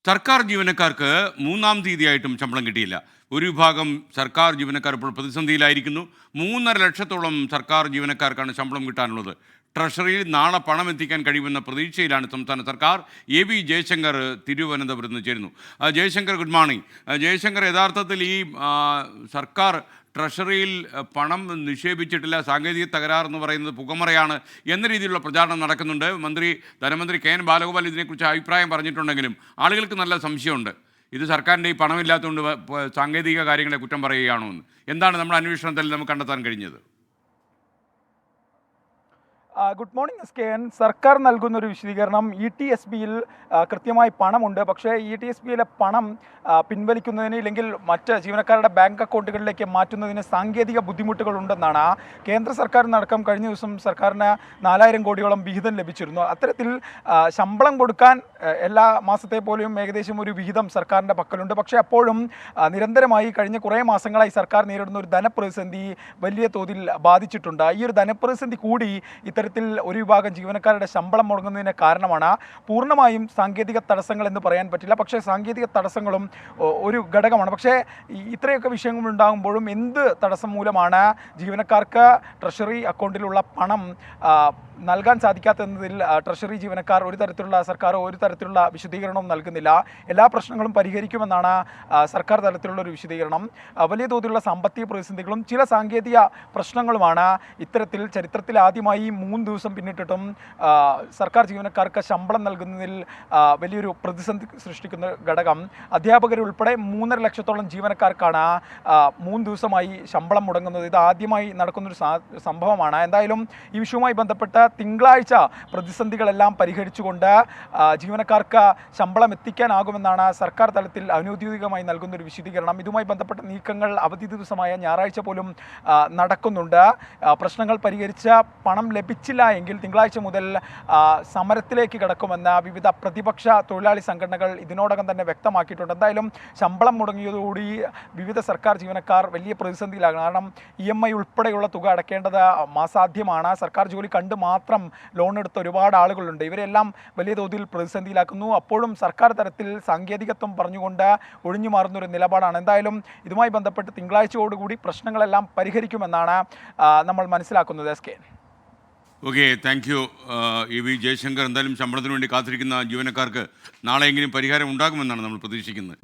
സർക്കാർ ജീവനക്കാർക്ക് മൂന്നാം തീയതിയായിട്ടും ശമ്പളം കിട്ടിയില്ല. ഒരു വിഭാഗം സർക്കാർ ജീവനക്കാർ ഇപ്പോൾ പ്രതിസന്ധിയിലായിരിക്കുന്നു. 3.5 ലക്ഷത്തോളം സർക്കാർ ജീവനക്കാർക്കാണ് ശമ്പളം കിട്ടാനുള്ളത്. ട്രഷറിയിൽ നാളെ പണം എത്തിക്കാൻ കഴിയുമെന്ന പ്രതീക്ഷയിലാണ് സംസ്ഥാന സർക്കാർ. എ.വി. ജയശങ്കർ തിരുവനന്തപുരത്ത് നിന്ന് ചേരുന്നു. Jaishankar, good morning. ജയശങ്കർ, യഥാർത്ഥത്തിൽ ഈ സർക്കാർ ട്രഷറിയിൽ പണം നിക്ഷേപിച്ചിട്ടില്ല, സാങ്കേതിക തകരാറെന്ന് പറയുന്നത് പുകമറയാണ് എന്ന രീതിയിലുള്ള പ്രചാരണം നടക്കുന്നുണ്ട്. ധനമന്ത്രി കെ.എൻ. ബാലഗോപാൽ ഇതിനെക്കുറിച്ച് അഭിപ്രായം പറഞ്ഞിട്ടുണ്ടെങ്കിലും ആളുകൾക്ക് നല്ല സംശയമുണ്ട്. ഇത് സർക്കാരിൻ്റെ ഈ പണമില്ലാത്തതുകൊണ്ട് സാങ്കേതിക കാര്യങ്ങളെ കുറ്റം പറയുകയാണോ എന്ന്. എന്താണ് നമ്മുടെ അന്വേഷണത്തിൽ നമുക്ക് കണ്ടെത്താൻ കഴിഞ്ഞത്? Good morning SKN. സർക്കാർ നൽകുന്ന ഒരു വിശദീകരണം ETSBയിൽ കൃത്യമായി പണമുണ്ട്. പക്ഷേ ETSBയിലെ പണം പിൻവലിക്കുന്നതിന് ഇല്ലെങ്കിൽ മറ്റ് ജീവനക്കാരുടെ ബാങ്ക് അക്കൗണ്ടുകളിലേക്ക് മാറ്റുന്നതിന് സാങ്കേതിക ബുദ്ധിമുട്ടുകളുണ്ടെന്നാണ്. കേന്ദ്ര സർക്കാരിനടക്കം കഴിഞ്ഞ ദിവസം സർക്കാരിന് 4000 കോടിയോളം വിഹിതം ലഭിച്ചിരുന്നു. അത്തരത്തിൽ ശമ്പളം കൊടുക്കാൻ എല്ലാ മാസത്തെ പോലെയും ഏകദേശം ഒരു വിഹിതം സർക്കാരിൻ്റെ പക്കലുണ്ട്. പക്ഷേ അപ്പോഴും നിരന്തരമായി കഴിഞ്ഞ കുറേ മാസങ്ങളായി സർക്കാർ നേരിടുന്ന ഒരു ധനപ്രതിസന്ധി വലിയ തോതിൽ ബാധിച്ചിട്ടുണ്ട്. ഈ ഒരു ധനപ്രതിസന്ധി കൂടി ഇത്തരത്തിൽ ഒരു വിഭാഗം ജീവനക്കാരുടെ ശമ്പളം മുടങ്ങുന്നതിന് കാരണമാണ്. പൂർണ്ണമായും സാങ്കേതിക തടസ്സങ്ങൾ എന്ന് പറയാൻ പറ്റില്ല, പക്ഷേ സാങ്കേതിക തടസ്സങ്ങളും ഒരു ഘടകമാണ്. പക്ഷേ ഇത്രയൊക്കെ വിഷയങ്ങൾ ഉണ്ടാകുമ്പോഴും എന്ത് തടസ്സം മൂലമാണ് ജീവനക്കാർക്ക് ട്രഷറി അക്കൗണ്ടിലുള്ള പണം നൽകാൻ സാധിക്കാത്തതിൽ ട്രഷറി ജീവനക്കാർ സർക്കാർ ഒരു തരത്തിലുള്ള വിശദീകരണവും നൽകുന്നില്ല. എല്ലാ പ്രശ്നങ്ങളും പരിഹരിക്കുമെന്നാണ് സർക്കാർ തലത്തിലുള്ള ഒരു വിശദീകരണം. വലിയ തോതിലുള്ള സാമ്പത്തിക പ്രതിസന്ധികളും ചില സാങ്കേതിക പ്രശ്നങ്ങളുമാണ് ഇത്തരത്തിൽ ചരിത്രത്തിൽ ആദ്യമായി 3 ദിവസം പിന്നിട്ടിട്ടും സർക്കാർ ജീവനക്കാർക്ക് ശമ്പളം നൽകുന്നതിൽ വലിയൊരു പ്രതിസന്ധി സൃഷ്ടിക്കുന്ന ഘടകം. അധ്യാപകരുൾപ്പെടെ 3.5 ലക്ഷത്തോളം ജീവനക്കാർക്കാണ് 3 ദിവസമായി ശമ്പളം മുടങ്ങുന്നത്. ഇത് ആദ്യമായി നടക്കുന്നൊരു സംഭവമാണ്. എന്തായാലും ഈ വിഷയവുമായി ബന്ധപ്പെട്ട് തിങ്കളാഴ്ച പ്രതിസന്ധികളെല്ലാം പരിഹരിച്ചുകൊണ്ട് ജീവനക്കാർക്ക് ശമ്പളം എത്തിക്കാനാകുമെന്നാണ് സർക്കാർ തലത്തിൽ ഔദ്യോഗികമായി നൽകുന്നൊരു വിശദീകരണം. ഇതുമായി ബന്ധപ്പെട്ട നീക്കങ്ങൾ അവധി ദിവസമായ ഞായറാഴ്ച പോലും നടക്കുന്നുണ്ട്. പ്രശ്നങ്ങൾ പരിഹരിച്ച് പണം ലഭിച്ചില്ല എങ്കിൽ തിങ്കളാഴ്ച മുതൽ സമരത്തിലേക്ക് കടക്കുമെന്ന് വിവിധ പ്രതിപക്ഷ തൊഴിലാളി സംഘടനകൾ ഇതിനോടകം തന്നെ വ്യക്തമാക്കിയിട്ടുണ്ട്. എന്തായാലും ശമ്പളം മുടങ്ങിയതോടുകൂടി വിവിധ സർക്കാർ ജീവനക്കാർ വലിയ പ്രതിസന്ധിയിലാണ്. കാരണം EMI ഉൾപ്പെടെയുള്ള തുക അടയ്ക്കേണ്ടത് അസാധ്യമാണ്. സർക്കാർ ജോലി കണ്ട് മാത്രം ലോൺ എടുത്ത ഒരുപാട് ആളുകളുണ്ട്. ഇവരെല്ലാം വലിയ തോതിൽ പ്രതിസന്ധിയിലാക്കുന്നു. അപ്പോഴും സർക്കാർ തലത്തിൽ സാങ്കേതികത്വം പറഞ്ഞുകൊണ്ട് ഒഴിഞ്ഞു മാറുന്നൊരു നിലപാടാണ്. എന്തായാലും ഇതുമായി ബന്ധപ്പെട്ട് തിങ്കളാഴ്ചയോടുകൂടി പ്രശ്നങ്ങളെല്ലാം പരിഹരിക്കുമെന്നാണ് നമ്മൾ മനസ്സിലാക്കുന്നത്. Okay, thank you A V. Jayashankar. എന്തായാലും ശമ്പളത്തിന് വേണ്ടി കാത്തിരിക്കുന്ന ജീവനക്കാർക്ക് നാളെയെങ്കിലും പരിഹാരം ഉണ്ടാകുമെന്നാണ് നമ്മൾ പ്രതീക്ഷിക്കുന്നത്.